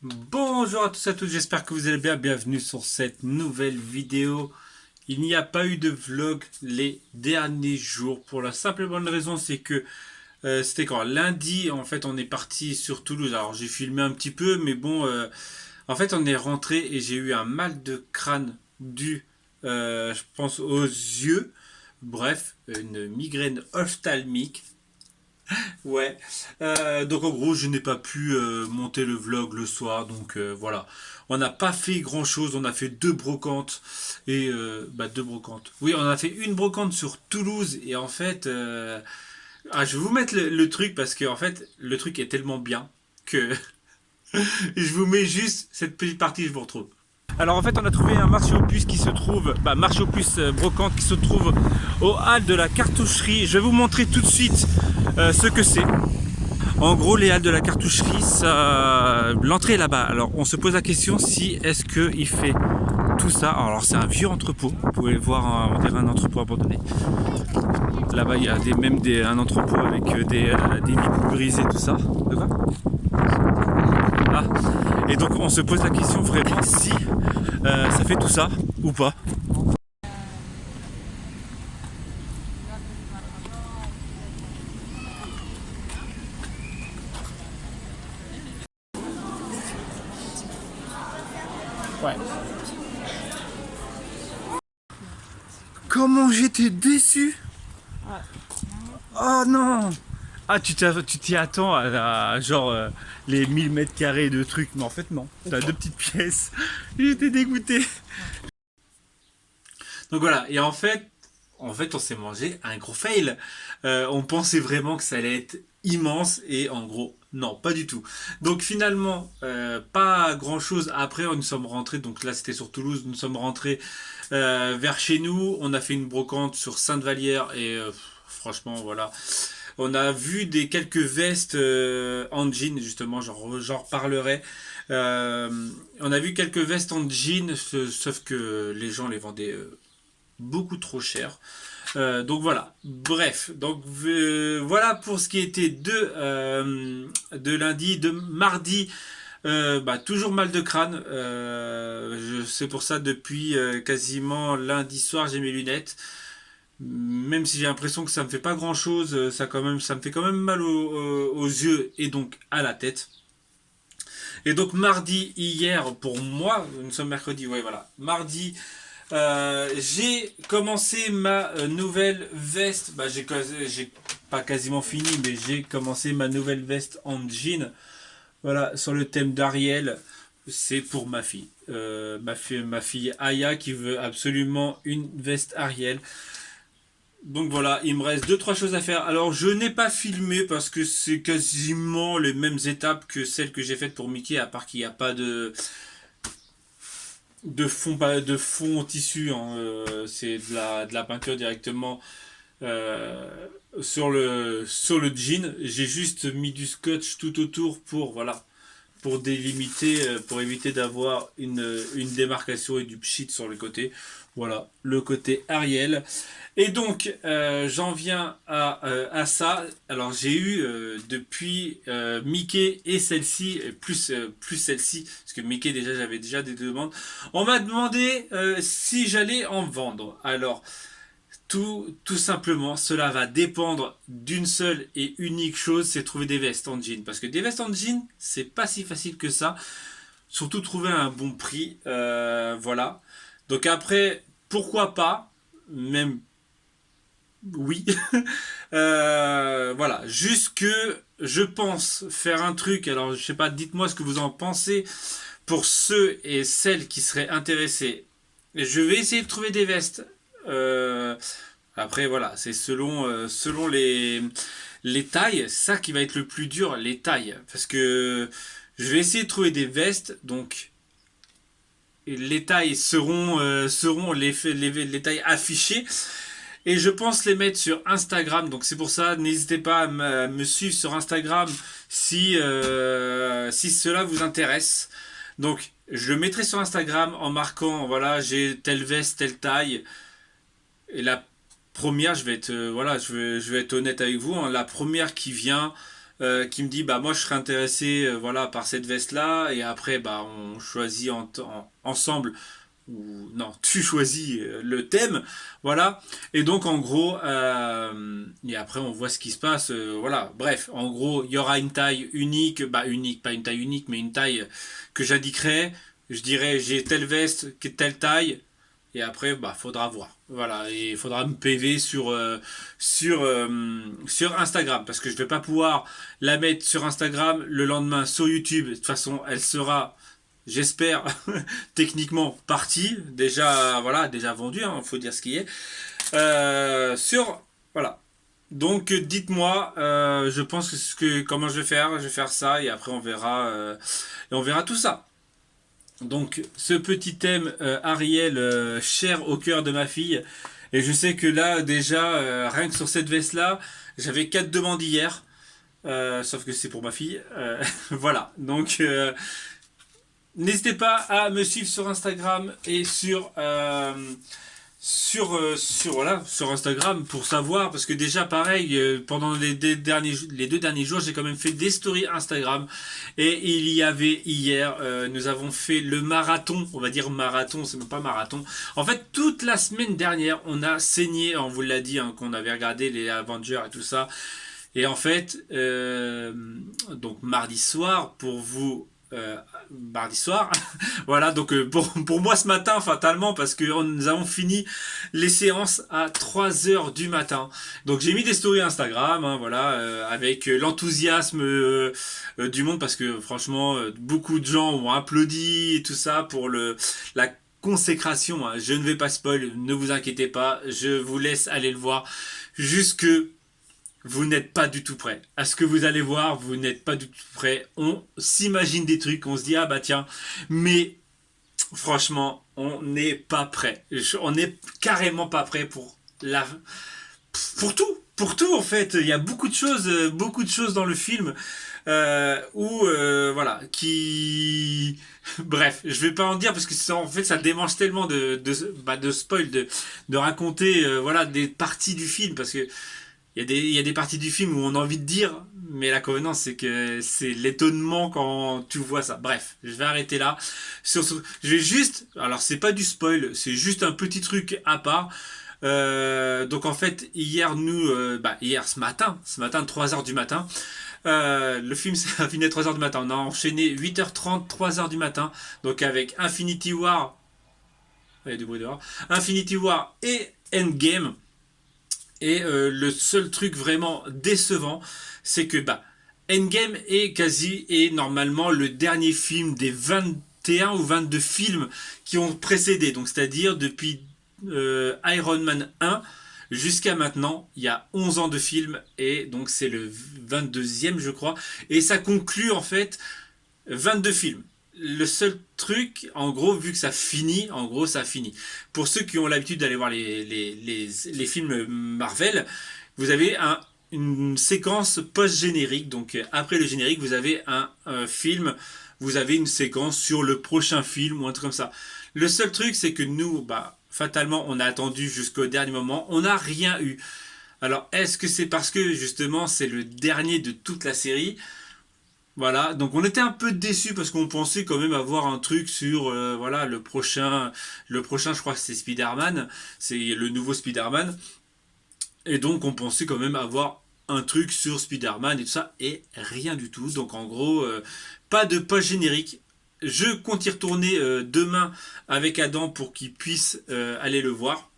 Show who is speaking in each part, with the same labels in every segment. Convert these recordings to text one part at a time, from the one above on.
Speaker 1: Bonjour à tous et à toutes, j'espère que vous allez bien, bienvenue sur cette nouvelle vidéo. Il n'y a pas eu de vlog les derniers jours pour la simple et bonne raison c'est que c'était quand lundi en fait on est parti sur Toulouse. Alors j'ai filmé un petit peu mais bon en fait on est rentré et j'ai eu un mal de crâne dû je pense aux yeux. Bref, une migraine ophtalmique. Ouais. Donc en gros, je n'ai pas pu monter le vlog le soir. Donc voilà. On n'a pas fait grand chose. On a fait deux brocantes. Et deux brocantes. Oui, on a fait une brocante sur Toulouse. Et en fait, je vais vous mettre le truc parce que en fait, le truc est tellement bien que je vous mets juste cette petite partie. Je vous retrouve. Alors en fait, on a trouvé un marché aux puces qui se trouve, marché aux puces brocante qui se trouve au hall de la cartoucherie. Je vais vous montrer tout de suite ce que c'est. En gros, les halles de la cartoucherie, l'entrée est là-bas. Alors, on se pose la question si est-ce qu'il fait tout ça. Alors, c'est un vieux entrepôt. Vous pouvez le voir, on dirait un entrepôt abandonné. Là-bas, il y a un entrepôt avec des vitres brisées, tout ça. De quoi? Ah. Et donc, on se pose la question vraiment si ça fait tout ça ou pas. Ouais. Comment j'étais déçu! Oh non! Ah, tu t'y attends à genre les 1000 mètres carrés de trucs, mais en fait, non. T'as deux petites pièces. J'étais dégoûté. Donc voilà, et en fait, on s'est mangé un gros fail. On pensait vraiment que ça allait être immense, et en gros, non, pas du tout. Donc finalement, pas grand chose. Après, nous sommes rentrés, donc là c'était sur Toulouse, nous sommes rentrés vers chez nous. On a fait une brocante sur Sainte-Vallière, et franchement, voilà. On a vu quelques vestes en jean, justement, j'en reparlerai. Euh, on a vu quelques vestes en jean, sauf que les gens les vendaient beaucoup trop cher. Donc voilà. Bref, donc voilà pour ce qui était de lundi, de mardi. Toujours mal de crâne. C'est pour ça depuis quasiment lundi soir j'ai mes lunettes. Même si j'ai l'impression que ça me fait pas grand chose, ça me fait quand même mal aux yeux et donc à la tête. Et donc mardi hier pour moi, nous sommes mercredi, ouais voilà. Mardi, j'ai commencé ma nouvelle veste. J'ai pas quasiment fini, mais j'ai commencé ma nouvelle veste en jean. Voilà, sur le thème d'Ariel. C'est pour ma fille. Ma fille Aya qui veut absolument une veste Ariel. Donc voilà, il me reste deux trois choses à faire. Alors je n'ai pas filmé parce que c'est quasiment les mêmes étapes que celles que j'ai faites pour Mickey, à part qu'il n'y a pas de fond tissu, hein. C'est de la peinture directement euh, sur le jean. J'ai juste mis du scotch tout autour pour délimiter, pour éviter d'avoir une démarcation et du pchit sur le côté. Voilà, le côté Ariel. Et donc, j'en viens à ça. Alors, j'ai eu depuis Mickey et celle-ci, et plus celle-ci, parce que Mickey, déjà, j'avais déjà des demandes. On m'a demandé si j'allais en vendre. Alors, tout simplement, cela va dépendre d'une seule et unique chose, c'est trouver des vestes en jean. Parce que des vestes en jean, c'est pas si facile que ça. Surtout trouver un bon prix. Voilà. Donc après, pourquoi pas, même oui. Voilà. Juste que je pense faire un truc. Alors, je sais pas, dites-moi ce que vous en pensez pour ceux et celles qui seraient intéressés. Je vais essayer de trouver des vestes. Euh, Après, voilà, c'est selon les tailles. C'est ça qui va être le plus dur, les tailles. Parce que je vais essayer de trouver des vestes. Donc, les tailles seront les tailles affichées. Et je pense les mettre sur Instagram. Donc, c'est pour ça, n'hésitez pas à me suivre sur Instagram si cela vous intéresse. Donc, je le mettrai sur Instagram en marquant, voilà, j'ai telle veste, telle taille. Et la première, je vais être, voilà, je vais être honnête avec vous, hein, la première qui vient, qui me dit bah moi je serais intéressé voilà par cette veste là et après bah on choisit ensemble ou non tu choisis le thème voilà et donc en gros et après on voit ce qui se passe voilà bref en gros il y aura une taille unique bah unique pas une taille unique mais une taille que j'indiquerai je dirais j'ai telle veste telle taille et après, bah, faudra voir. Voilà, et il faudra me PV sur Instagram parce que je vais pas pouvoir la mettre sur Instagram le lendemain sur YouTube. De toute façon, elle sera, j'espère, techniquement partie. Déjà, voilà, déjà vendue. Hein, faut dire ce qui est. Voilà. Donc, dites-moi. Je pense comment je vais faire ça et après et on verra tout ça. Donc ce petit thème Ariel cher au cœur de ma fille et je sais que là déjà rien que sur cette veste là j'avais 4 demandes hier sauf que c'est pour ma fille voilà donc n'hésitez pas à me suivre sur Instagram et sur Instagram pour savoir parce que déjà pareil pendant les 2 derniers jours j'ai quand même fait des stories Instagram et il y avait hier nous avons fait le marathon on va dire marathon c'est même pas marathon en fait toute la semaine dernière on a saigné on vous l'a dit hein, qu'on avait regardé les Avengers et tout ça et en fait donc mardi soir pour vous mardi soir. Voilà, donc pour moi ce matin, fatalement, parce que nous avons fini les séances à 3 heures du matin. Donc j'ai mis des stories Instagram, hein, voilà, avec l'enthousiasme du monde, parce que franchement, beaucoup de gens ont applaudi et tout ça pour la consécration. Hein. Je ne vais pas spoil, ne vous inquiétez pas, je vous laisse aller le voir. Jusque vous n'êtes pas du tout prêt. À ce que vous allez voir, vous n'êtes pas du tout prêt. On s'imagine des trucs, on se dit ah bah tiens, mais franchement, on n'est pas prêt. On n'est carrément pas prêt pour tout. Pour tout en fait, il y a beaucoup de choses dans le film où voilà qui bref, je vais pas en dire parce que en fait ça démange tellement de spoil de raconter voilà des parties du film parce que il y a des parties du film où on a envie de dire, mais la convenance, c'est que c'est l'étonnement quand tu vois ça. Bref, je vais arrêter là. Je vais juste, alors c'est pas du spoil, c'est juste un petit truc à part. Donc en fait, hier ce matin, 3 heures du matin, le film s'est fini à 3 heures du matin. On a enchaîné 8h30, 3 heures du matin. Donc avec Infinity War, il y a du bruit dehors, Infinity War et Endgame. Et le seul truc vraiment décevant, c'est que bah, Endgame est normalement le dernier film des 21 ou 22 films qui ont précédé. Donc c'est-à-dire depuis Iron Man 1 jusqu'à maintenant, il y a 11 ans de film et donc c'est le 22e je crois. Et ça conclut en fait 22 films. Le seul truc, en gros, vu que ça finit, en gros, ça finit. Pour ceux qui ont l'habitude d'aller voir les films Marvel, vous avez une séquence post-générique. Donc, après le générique, vous avez un film, vous avez une séquence sur le prochain film ou un truc comme ça. Le seul truc, c'est que nous, bah, fatalement, on a attendu jusqu'au dernier moment. On n'a rien eu. Alors, est-ce que c'est parce que, justement, c'est le dernier de toute la série? Voilà, donc on était un peu déçus parce qu'on pensait quand même avoir un truc sur voilà le prochain je crois que c'est Spider-Man, c'est le nouveau Spider-Man et donc on pensait quand même avoir un truc sur Spider-Man et tout ça et rien du tout. Donc en gros pas de post générique. Je compte y retourner demain avec Adam pour qu'il puisse aller le voir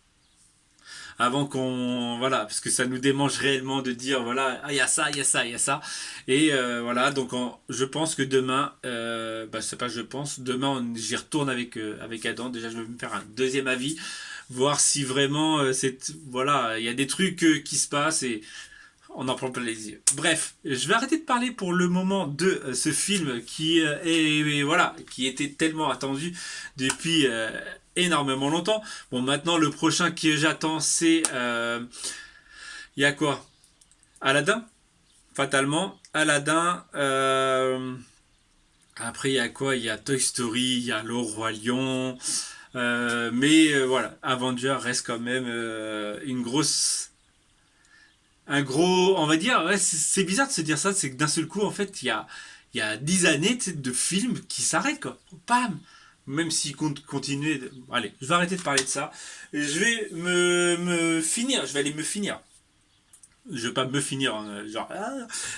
Speaker 1: avant qu'on voilà parce que ça nous démange réellement de dire voilà ah, il y a ça il y a ça il y a ça et voilà donc je pense que demain bah c'est pas je pense demain j'y retourne avec Adam déjà je vais me faire un deuxième avis voir si vraiment c'est voilà il y a des trucs qui se passent et on en prend plein les yeux. Bref, je vais arrêter de parler pour le moment de ce film qui voilà, qui était tellement attendu depuis énormément longtemps. Bon, maintenant le prochain que j'attends, c'est il y a quoi? Aladdin, fatalement. Aladdin. Après, il y a quoi? Il y a Toy Story, il y a Le Roi Lion. Mais voilà, Avenger reste quand même une grosse un gros, on va dire, ouais, c'est bizarre de se dire ça, c'est que d'un seul coup, en fait, il y a 10 années, tu sais, de films qui s'arrêtent, quoi. Bam! Même s'ils comptent continuer. Allez, je vais arrêter de parler de ça. Je vais me finir, je vais aller me finir. Je vais pas me finir, hein, genre,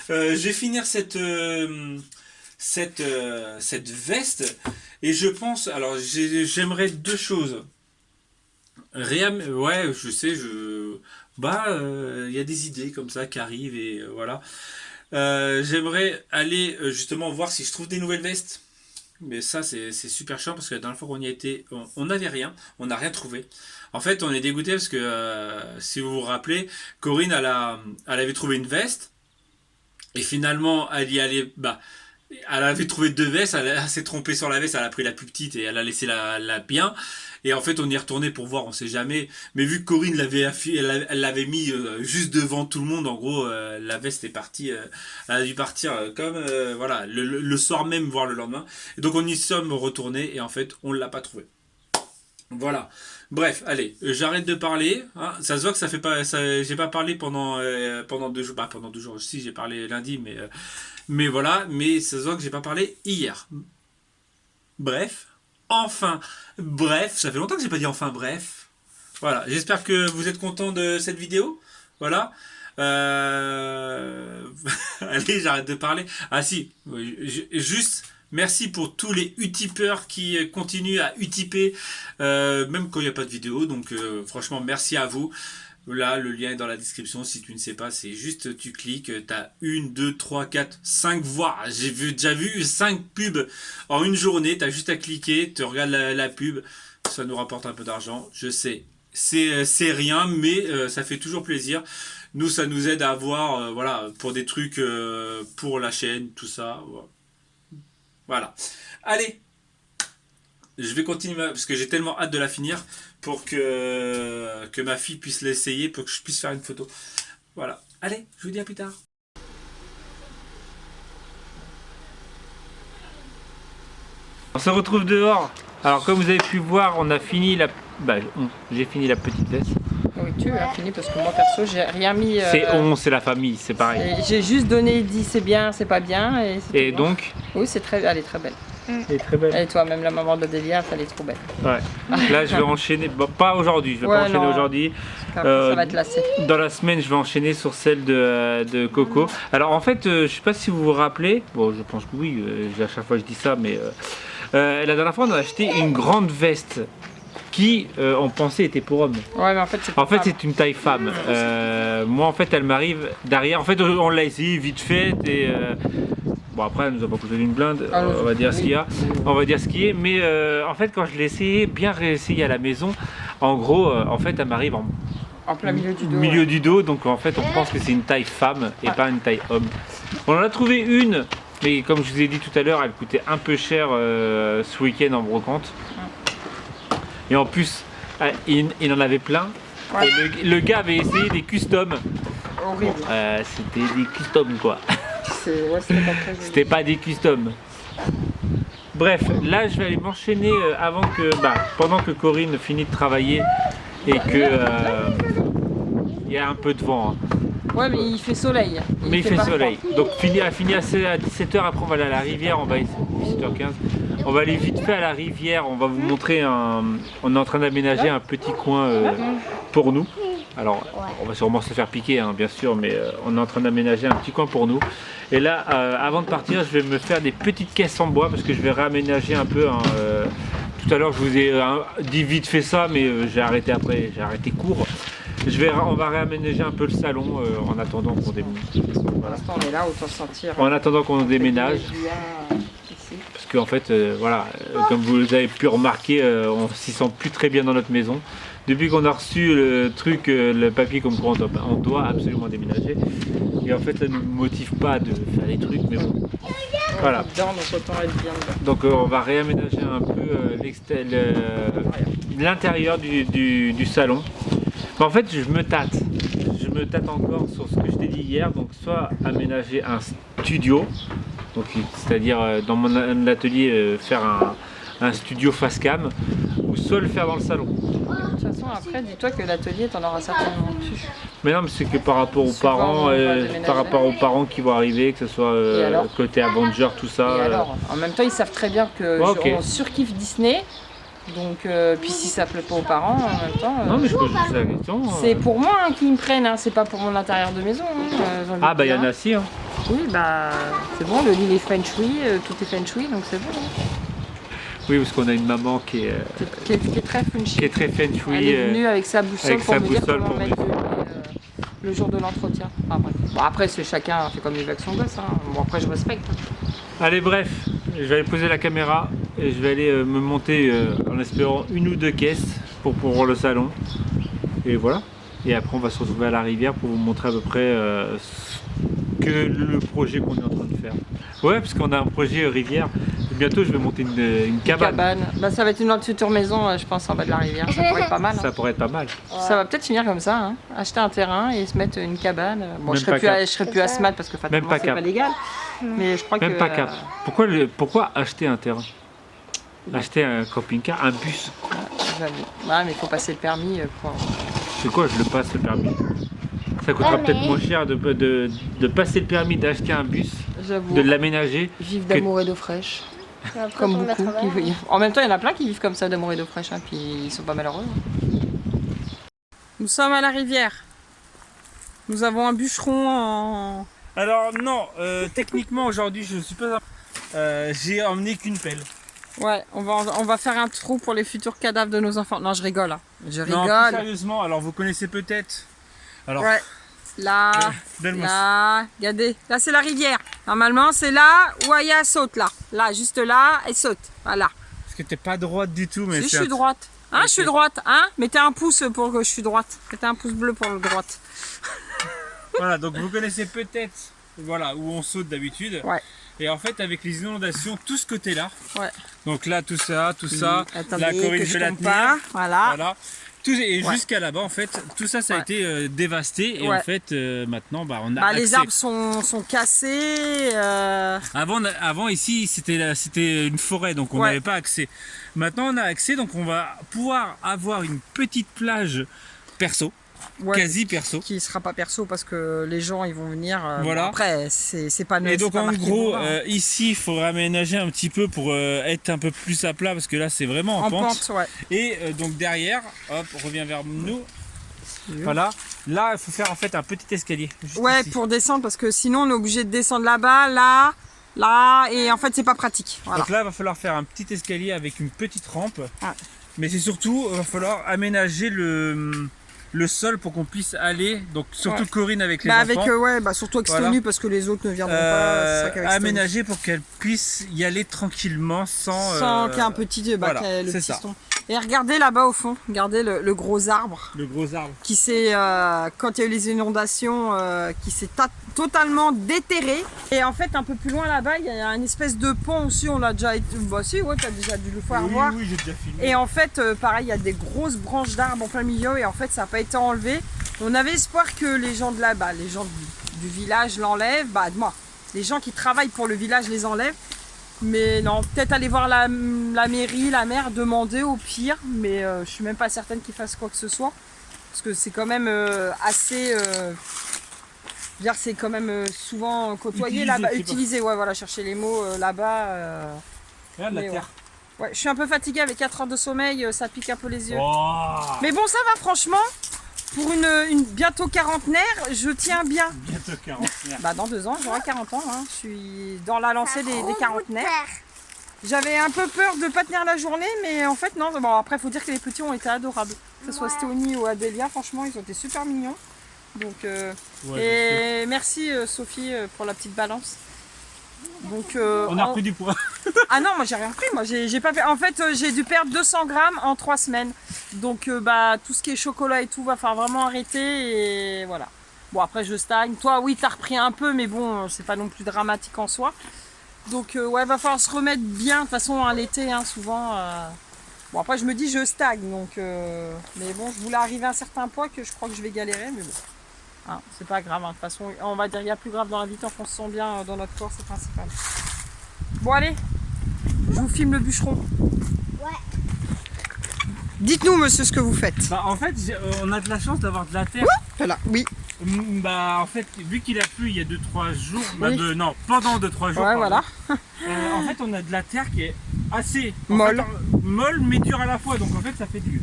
Speaker 1: je vais finir cette veste. Et je pense, alors, j'aimerais deux choses. Ouais, je sais, il y a des idées comme ça qui arrivent et voilà. J'aimerais aller justement voir si je trouve des nouvelles vestes. Mais ça, c'est super chiant parce que la dernière fois qu'on y a été, on n'avait rien, on n'a rien trouvé. En fait, on est dégoûté parce que si vous vous rappelez, Corinne, elle avait trouvé une veste et finalement, elle y allait, bah, elle avait trouvé deux vestes, elle s'est trompée sur la veste, elle a pris la plus petite et elle a laissé la bien. Et en fait, on y est retourné pour voir, on sait jamais. Mais vu que Corinne elle l'avait mis juste devant tout le monde, en gros, la veste est partie, elle a dû partir comme, voilà, le soir même, voire le lendemain. Et donc on y sommes retournés et en fait, on l'a pas trouvé. Voilà. Bref, allez, j'arrête de parler. Hein. Ça se voit que ça fait pas, j'ai pas parlé pendant 2 jours. Bah, pendant 2 jours. Si j'ai parlé lundi, mais voilà. Mais ça se voit que j'ai pas parlé hier. Bref, enfin, bref. Ça fait longtemps que j'ai pas dit enfin, bref. Voilà. J'espère que vous êtes content de cette vidéo. Voilà. Euh... Allez, j'arrête de parler. Ah si, juste. Merci pour tous les utipeurs qui continuent à utiper, même quand il n'y a pas de vidéo. Donc franchement, merci à vous. Là, le lien est dans la description. Si tu ne sais pas, c'est juste tu cliques. Tu as 1, 2, 3, 4, 5 voix. Déjà vu 5 pubs en une journée. Tu as juste à cliquer, tu regardes la pub. Ça nous rapporte un peu d'argent, je sais. C'est rien, mais ça fait toujours plaisir. Nous, ça nous aide à avoir, voilà, pour des trucs pour la chaîne, tout ça. Voilà. Allez, je vais continuer parce que j'ai tellement hâte de la finir pour que ma fille puisse l'essayer, pour que je puisse faire une photo. Voilà. Allez, je vous dis à plus tard. On se retrouve dehors. Alors comme vous avez pu voir, on a fini j'ai fini la petite veste.
Speaker 2: Oui, tu as fini parce que moi perso, j'ai rien mis.
Speaker 1: C'est la famille, c'est pareil.
Speaker 2: J'ai juste donné, dit c'est bien, c'est pas bien.
Speaker 1: Et donc
Speaker 2: oui, elle est très belle.
Speaker 1: Elle est très belle.
Speaker 2: Et toi, même la maman de Delia, elle est trop belle.
Speaker 1: Ouais. Là, je vais enchaîner. Bon, pas aujourd'hui, je vais pas enchaîner aujourd'hui.
Speaker 2: Ça va être lassé.
Speaker 1: Dans la semaine, je vais enchaîner sur celle de Coco. Alors, en fait, je sais pas si vous vous rappelez. Bon, je pense que oui. À chaque fois, je dis ça, mais la dernière fois, on a acheté une grande veste qui, on pensait, était pour homme.
Speaker 2: Ouais, mais en fait,
Speaker 1: c'est une taille femme. Moi, en fait, elle m'arrive derrière. En fait, on l'a essayé vite fait et. Bon après elle nous a pas coûté une blinde, on va dire ce qu'il y a, on va dire ce qui est, mais en fait quand je l'ai essayé, bien réessayé à la maison, en gros en fait elle m'arrive
Speaker 2: en plein milieu
Speaker 1: du dos, donc en fait on pense que c'est une taille femme et pas une taille homme. On en a trouvé une, mais comme je vous ai dit tout à l'heure, elle coûtait un peu cher ce week-end en brocante. Et en plus il en avait plein, et le gars avait essayé des customs.
Speaker 2: Horrible.
Speaker 1: C'était des customs quoi. C'était pas des customs. Bref, là je vais aller m'enchaîner pendant que Corinne finit de travailler et que il y a un peu de vent. Hein.
Speaker 2: Ouais, mais il fait soleil.
Speaker 1: Mais il fait soleil. Donc à 17h, après on va aller à la rivière, on va 17h15. On va aller vite fait à la rivière, on va vous montrer on est en train d'aménager un petit coin pour nous. Alors, on va sûrement se faire piquer, hein, bien sûr, mais on est en train d'aménager un petit coin pour nous. Et là, avant de partir, je vais me faire des petites caisses en bois parce que je vais réaménager un peu. Hein, tout à l'heure, je vous ai dit vite fait ça, mais j'ai arrêté après, j'ai arrêté court. On va réaménager un peu le salon en attendant qu'on déménage.
Speaker 2: Voilà. On est là, autant sentir.
Speaker 1: En attendant qu'on déménage. Parce qu'en fait, comme vous avez pu remarquer, on s'y sent plus très bien dans notre maison. Depuis qu'on a reçu le truc, le papier comme quoi on doit absolument déménager. Et en fait, ça ne nous motive pas de faire des trucs, mais bon. Voilà. Donc on va réaménager un peu l'intérieur du salon. Mais en fait, je me tâte. Je me tâte encore sur ce que je t'ai dit hier. Donc soit aménager un studio, c'est-à-dire dans mon atelier faire
Speaker 3: un studio face cam, ou soit le faire dans le salon.
Speaker 2: De toute façon, après, dis-toi que l'atelier, t'en auras certainement plus.
Speaker 3: Mais non, mais c'est que par rapport aux
Speaker 2: Souvent,
Speaker 3: parents,
Speaker 2: on va déménager.
Speaker 3: par rapport aux parents qui vont arriver, que ce soit
Speaker 2: alors
Speaker 3: côté Avenger, tout ça.
Speaker 2: Et alors, en même temps, ils savent très bien que
Speaker 3: Ouais, ok.
Speaker 2: on surkiffe Disney. Donc, puis si ça plaît pas aux parents, en même temps.
Speaker 3: Non, mais je pose juste la question.
Speaker 2: C'est pour moi hein, qu'ils me prennent, hein, c'est pas pour mon intérieur de maison. Hein, j'ai envie
Speaker 3: Ah,
Speaker 2: de
Speaker 3: bah il y
Speaker 2: dire.
Speaker 3: en a si. Hein.
Speaker 2: Oui, bah c'est bon, le lit est feng shui, tout est feng shui, donc c'est bon. Hein.
Speaker 3: Oui, parce qu'on a une maman qui est
Speaker 2: Qui est très feng shui.
Speaker 3: très feng
Speaker 2: Elle
Speaker 3: shui.
Speaker 2: est venue avec sa boussole
Speaker 3: avec
Speaker 2: pour
Speaker 3: sa
Speaker 2: me dire
Speaker 3: boussole
Speaker 2: comment
Speaker 3: pour
Speaker 2: mettre le jour de l'entretien. Enfin, bref. Bon, après, c'est chacun fait comme il veut avec son gosse. Hein. Bon, après, je respecte. Hein.
Speaker 3: Allez, bref, je vais aller poser la caméra et je vais aller me monter en espérant une ou deux caisses pour le salon. Et voilà. Et après, on va se retrouver à la rivière pour vous montrer à peu près que le projet qu'on est en train de faire. Ouais, parce qu'on a un projet rivière. Bientôt, je vais monter une cabane.
Speaker 2: Bah, ça va être une autre future maison, je pense, en bas de la rivière. Ça pourrait être pas mal. Hein.
Speaker 3: Ça pourrait être pas mal.
Speaker 2: Ça va peut-être finir comme ça. Hein. Acheter un terrain et se mettre une cabane. Bon,
Speaker 3: Même
Speaker 2: je serai
Speaker 3: pas
Speaker 2: plus, je serai plus à SMAT parce que fatalement,
Speaker 3: pas
Speaker 2: c'est
Speaker 3: cap.
Speaker 2: pas légal. Mais je crois
Speaker 3: Même
Speaker 2: que.
Speaker 3: pas cap. Pourquoi acheter un terrain? Acheter un camping-car, un bus?
Speaker 2: J'avoue. Ouais, mais il faut passer le permis pour.
Speaker 3: C'est quoi, je le passe le permis? Ça coûtera peut-être moins cher de passer le permis, d'acheter un bus,
Speaker 2: J'avoue.
Speaker 3: de l'aménager.
Speaker 2: Vivre d'amour et d'eau fraîche. Comme beaucoup. En même temps, il y en a plein qui vivent comme ça d'amour et d'eau fraîche, hein, puis ils sont pas malheureux. Nous sommes à la rivière. Nous avons un bûcheron en.
Speaker 1: Alors non, techniquement aujourd'hui je suis pas... j'ai emmené qu'une pelle.
Speaker 2: Ouais, on va faire un trou pour les futurs cadavres de nos enfants. Non, je rigole. Hein. Je
Speaker 1: Non, plus
Speaker 2: rigole.
Speaker 1: sérieusement, alors vous connaissez peut-être... Alors,
Speaker 2: Ouais. Là,
Speaker 1: donne-moi
Speaker 2: là, regardez, là c'est la rivière. Normalement c'est là où Aya saute là. Là, juste là, elle saute. Voilà.
Speaker 1: parce que t'es pas droite du tout, mais
Speaker 2: Si je
Speaker 1: c'est
Speaker 2: suis droite. Hein,
Speaker 1: Ok.
Speaker 2: je suis droite. Hein, mettez un pouce pour que je suis droite. Mettez un pouce bleu pour le droite.
Speaker 1: Voilà, donc vous connaissez peut-être voilà, où on saute d'habitude.
Speaker 2: Ouais.
Speaker 1: Et en fait, avec les inondations, tout ce côté-là,
Speaker 2: Ouais.
Speaker 1: donc là, tout ça,
Speaker 2: Attendez,
Speaker 1: la Corinne,
Speaker 2: que
Speaker 1: je
Speaker 2: je
Speaker 1: vais la
Speaker 2: tombe
Speaker 1: tenir.
Speaker 2: pas. Voilà.
Speaker 1: Voilà. Tout, et
Speaker 2: Ouais.
Speaker 1: jusqu'à là-bas, en fait, tout ça, ça a
Speaker 2: Ouais.
Speaker 1: été dévasté. Et
Speaker 2: Ouais.
Speaker 1: en fait, maintenant, bah, on a
Speaker 2: Bah,
Speaker 1: accès.
Speaker 2: les arbres sont cassés.
Speaker 1: Avant ici, c'était une forêt, donc on
Speaker 2: Ouais.
Speaker 1: n'avait pas accès. Maintenant, on a accès, donc on va pouvoir avoir une petite plage perso,
Speaker 2: Ouais,
Speaker 1: quasi perso.
Speaker 2: qui sera pas perso parce que les gens ils vont venir.
Speaker 1: Voilà.
Speaker 2: Bon, après, c'est pas.
Speaker 1: Et
Speaker 2: c'est
Speaker 1: donc
Speaker 2: pas
Speaker 1: en
Speaker 2: marqué
Speaker 1: gros,
Speaker 2: boulevard, hein.
Speaker 1: ici, il faut aménager un petit peu pour être un peu plus à plat, parce que là, c'est vraiment en
Speaker 2: En
Speaker 1: pente.
Speaker 2: pente, ouais.
Speaker 1: Et donc derrière, hop, on revient vers nous. Voilà, là, il faut faire en fait un petit escalier. juste
Speaker 2: Ouais,
Speaker 1: ici.
Speaker 2: pour descendre parce que sinon on est obligé de descendre là-bas, là, et en fait c'est pas pratique. Voilà.
Speaker 1: Donc là, il va falloir faire un petit escalier avec une petite rampe.
Speaker 2: Ouais.
Speaker 1: Mais c'est surtout, il va falloir aménager le sol pour qu'on puisse aller. Donc surtout
Speaker 2: Ouais.
Speaker 1: Corinne avec les
Speaker 2: Bah
Speaker 1: enfants.
Speaker 2: avec ouais, bah surtout avec
Speaker 1: Voilà.
Speaker 2: Stony parce que les autres ne viendront pas. C'est ça qu'avec Stony.
Speaker 1: aménager pour qu'elle puisse y aller tranquillement sans...
Speaker 2: Sans qu'il y ait un petit, bah,
Speaker 1: voilà,
Speaker 2: qu'il y ait le
Speaker 1: c'est
Speaker 2: petit
Speaker 1: ça.
Speaker 2: piston. Et regardez là-bas au fond, regardez le gros arbre
Speaker 1: Le gros arbre.
Speaker 2: qui s'est, quand il y a eu les inondations, qui s'est totalement déterré. Et en fait, un peu plus loin là-bas, il y a une espèce de pont aussi, on l'a déjà été... Bah si, ouais, t'as déjà dû le faire
Speaker 1: Oui,
Speaker 2: voir.
Speaker 1: oui, j'ai déjà filmé.
Speaker 2: Et en fait, pareil, il y a des grosses branches d'arbres en plein milieu et en fait, ça n'a pas été enlevé. On avait espoir que les gens de là-bas, les gens du village l'enlèvent. Bah, moi, les gens qui travaillent pour le village les enlèvent. Mais non, peut-être aller voir la mairie, la maire, demander au pire. Mais je suis même pas certaine qu'ils fassent quoi que ce soit. Parce que c'est quand même assez... je veux dire, c'est quand même souvent côtoyé
Speaker 1: Utilisé,
Speaker 2: là-bas.
Speaker 1: c'est pas-
Speaker 2: Utilisé, ouais, voilà, chercher les mots là-bas.
Speaker 1: Regarde la
Speaker 2: mais
Speaker 1: terre.
Speaker 2: Ouais, je suis un peu fatiguée avec 4 heures de sommeil, ça pique un peu les yeux.
Speaker 1: Oh,
Speaker 2: Mais bon, ça va, franchement. Pour une bientôt quarantenaire, je tiens bien.
Speaker 1: bientôt 40.
Speaker 2: Bah, dans 2 ans, j'aurai 40 ans. Hein. Je suis dans la lancée des quarantenaires. J'avais un peu peur de pas tenir la journée, mais en fait, non. Bon, après, il faut dire que les petits ont été adorables. Que ce soit Stéonie ou Adélia, franchement, ils ont été super mignons. Donc, et merci Sophie pour la petite balance. Donc,
Speaker 1: On a repris du poids.
Speaker 2: Ah non, moi j'ai rien pris, moi j'ai pas fait. En fait, j'ai dû perdre 200 grammes en 3 semaines. Donc bah tout ce qui est chocolat et tout va falloir vraiment arrêter et voilà. Bon après je stagne. Toi oui t'as repris un peu, mais bon c'est pas non plus dramatique en soi. Donc ouais va falloir se remettre bien. De toute façon hein, l'été hein, souvent. Bon après je me dis je stagne donc. Mais bon je voulais arriver à un certain poids que je crois que je vais galérer, mais bon. Hein, c'est pas grave, hein. De toute façon on va dire il y a plus grave dans la vie tant qu'on se sent bien dans notre corps, c'est principal. Bon allez. Je vous filme le bûcheron.
Speaker 4: Ouais.
Speaker 2: Dites-nous, monsieur, ce que vous faites.
Speaker 1: Bah en fait, on a de la chance d'avoir de la terre.
Speaker 2: Voilà, oui.
Speaker 1: Bah en fait, vu qu'il a plu il y a 2-3 jours,
Speaker 2: Oui.
Speaker 1: Non, pendant 2-3 jours.
Speaker 2: Ouais,
Speaker 1: pardon.
Speaker 2: voilà.
Speaker 1: En fait, on a de la terre qui est assez
Speaker 2: Molle.
Speaker 1: molle mais dure à la fois, donc en fait ça fait du.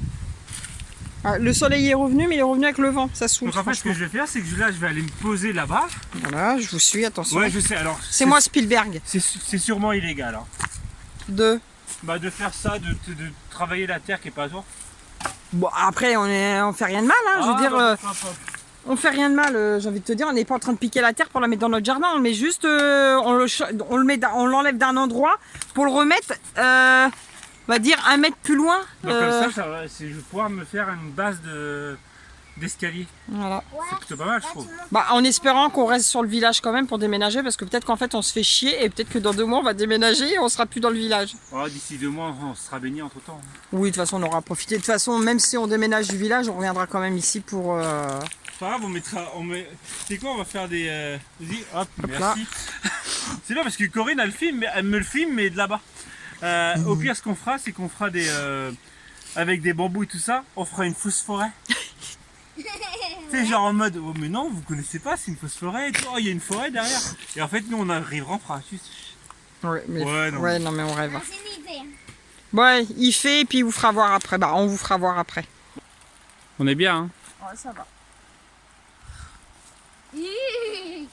Speaker 2: Ah, le soleil est revenu, mais il est revenu avec le vent. Ça saoule,
Speaker 1: Donc en fait, ce que
Speaker 2: franchement.
Speaker 1: je vais faire, c'est que là, je vais aller me poser là-bas.
Speaker 2: Voilà, je vous suis, attention.
Speaker 1: Ouais, je sais. Alors,
Speaker 2: C'est moi Spielberg.
Speaker 1: C'est sûrement illégal. Hein.
Speaker 2: De...
Speaker 1: Bah de faire ça, de travailler la terre qui est pas à toi.
Speaker 2: Bon, après, on fait rien de mal, hein. Je veux dire, on fait rien de mal. J'ai envie de te dire, on n'est pas en train de piquer la terre pour la mettre dans notre jardin. On le met juste, on l'enlève d'un endroit pour le remettre, on va dire, 1 mètre plus loin.
Speaker 1: Donc comme ça, je vais pouvoir me faire une base d'escalier.
Speaker 2: Voilà.
Speaker 1: C'est plutôt pas mal, je trouve.
Speaker 2: Bah, en espérant qu'on reste sur le village quand même pour déménager, parce que peut-être qu'en fait on se fait chier et peut-être que dans 2 mois on va déménager et on sera plus dans le village.
Speaker 1: Oh, d'ici 2 mois, on sera baigné entre temps.
Speaker 2: Oui, de toute façon on aura profité. De toute façon, même si on déménage du village, on reviendra quand même ici pour...
Speaker 1: Pas grave, c'est quoi, on va faire des. Vas-y, hop,
Speaker 2: Hop
Speaker 1: merci. C'est bien parce que Corinne, elle me le filme, mais de là-bas. Au pire, ce qu'on fera, c'est qu'on fera des. Avec des bambous et tout ça, on fera une fausse forêt. C'est genre en mode, oh mais non, vous connaissez pas, c'est une fausse forêt et tout. Oh, il y a une forêt derrière. Et en fait, nous, on arrivera, on fera juste.
Speaker 2: Ouais, mais...
Speaker 1: Ouais,
Speaker 2: non mais on rêve.
Speaker 4: Ah, c'est une idée.
Speaker 2: Ouais, il fait et puis il vous fera voir après. Bah, on vous fera voir après.
Speaker 1: On est bien, hein.
Speaker 2: Ouais, ça va.
Speaker 4: Hi.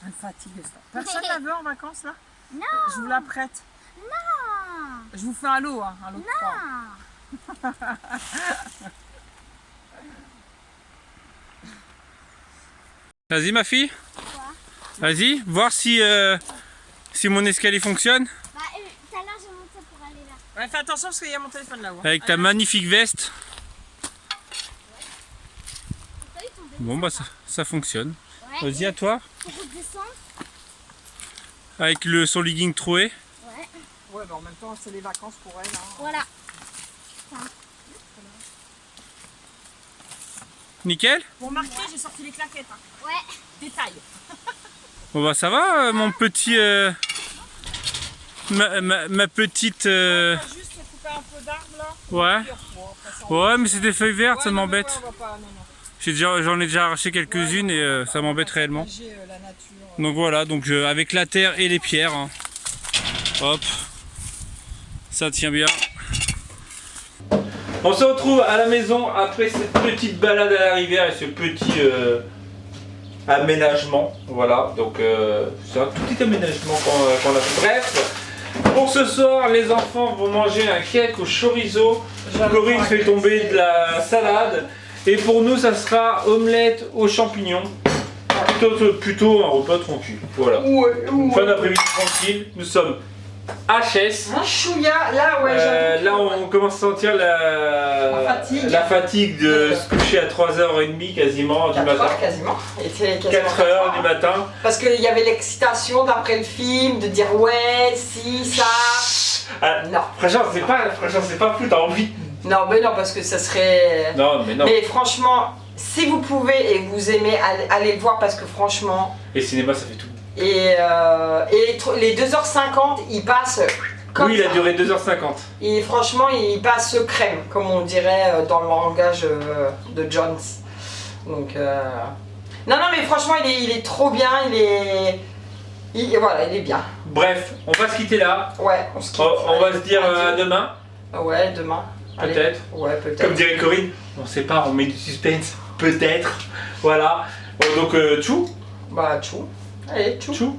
Speaker 2: Elle fatigue ça. Personne la veut en vacances là?
Speaker 4: Non.
Speaker 2: Je vous la prête.
Speaker 4: Non.
Speaker 2: Je vous fais un lot, hein. Un lot de 3.
Speaker 4: Non.
Speaker 1: Vas-y, ma fille. Vas-y, voir si mon escalier fonctionne.
Speaker 4: Bah, tout à l'heure, j'ai monté pour aller là.
Speaker 2: Ouais, fais attention parce qu'il y a mon téléphone là-haut.
Speaker 1: Avec ta magnifique veste.
Speaker 4: T'as vu ton bébé?
Speaker 1: Bon, bah ça fonctionne.
Speaker 4: Ouais.
Speaker 1: Vas-y, à toi.
Speaker 4: Pour redescendre.
Speaker 1: Avec son legging troué.
Speaker 4: Ouais.
Speaker 2: Ouais, bah en même temps, c'est les vacances pour elle. Hein.
Speaker 4: Voilà.
Speaker 1: Nickel.
Speaker 2: Pour marquer, j'ai sorti les claquettes. Hein.
Speaker 4: Ouais.
Speaker 2: Détail.
Speaker 1: Bon bah ça va, mon petit... ma petite...
Speaker 2: Juste couper un peu d'arbre là.
Speaker 1: Ouais. Ouais, mais c'est des feuilles vertes, ça m'embête.
Speaker 2: Non.
Speaker 1: J'en ai déjà arraché quelques-unes et ça m'embête réellement.
Speaker 2: La nature.
Speaker 1: Donc voilà, donc avec la terre et les pierres. Hein. Hop. Ça tient bien. On se retrouve à la maison après cette petite balade à la rivière et ce petit aménagement. Voilà, donc c'est un tout petit aménagement qu'on a fait. Bref, pour ce soir, les enfants vont manger un cake au chorizo. Corinne fait tomber de la salade. Et pour nous, ça sera omelette aux champignons. Plutôt un repas tranquille. Voilà. Fin d'après-midi tranquille. Nous sommes HS.
Speaker 2: Un chouïa, là ouais. j'avoue que-
Speaker 1: Là, on commence à sentir la fatigue de se coucher à 3h30 quasiment du
Speaker 2: 4
Speaker 1: matin.
Speaker 2: heures quasiment. Il était quasiment
Speaker 1: 4h du matin.
Speaker 2: Parce qu'il y avait l'excitation d'après le film, de dire ouais, si, ça.
Speaker 1: Ah,
Speaker 2: Non.
Speaker 1: franchement, c'est pas fou, t'as envie.
Speaker 2: Non, mais non, parce que ça serait.
Speaker 1: Non, mais non.
Speaker 2: Mais franchement, si vous pouvez et vous aimez, allez le voir parce que franchement.
Speaker 1: Et le cinéma, ça fait tout.
Speaker 2: Et les 2h50, il passe comme
Speaker 1: oui, il a
Speaker 2: ça.
Speaker 1: duré 2h50.
Speaker 2: Et franchement, il passe crème, comme on dirait dans le langage de Jones. Donc, non, mais franchement, il est trop bien, voilà, il est bien.
Speaker 1: Bref, on va se quitter là.
Speaker 2: Ouais, on se quitte.
Speaker 1: On va se dire
Speaker 2: Adieu.
Speaker 1: demain.
Speaker 2: Ouais, demain. Allez.
Speaker 1: Peut-être.
Speaker 2: Ouais, peut-être.
Speaker 1: Comme dirait Corinne, on sait pas, on met du suspense. Peut-être. Voilà. Bon, donc, tchou.
Speaker 2: Bah, tchou. Allez, tchou.
Speaker 1: Tchou.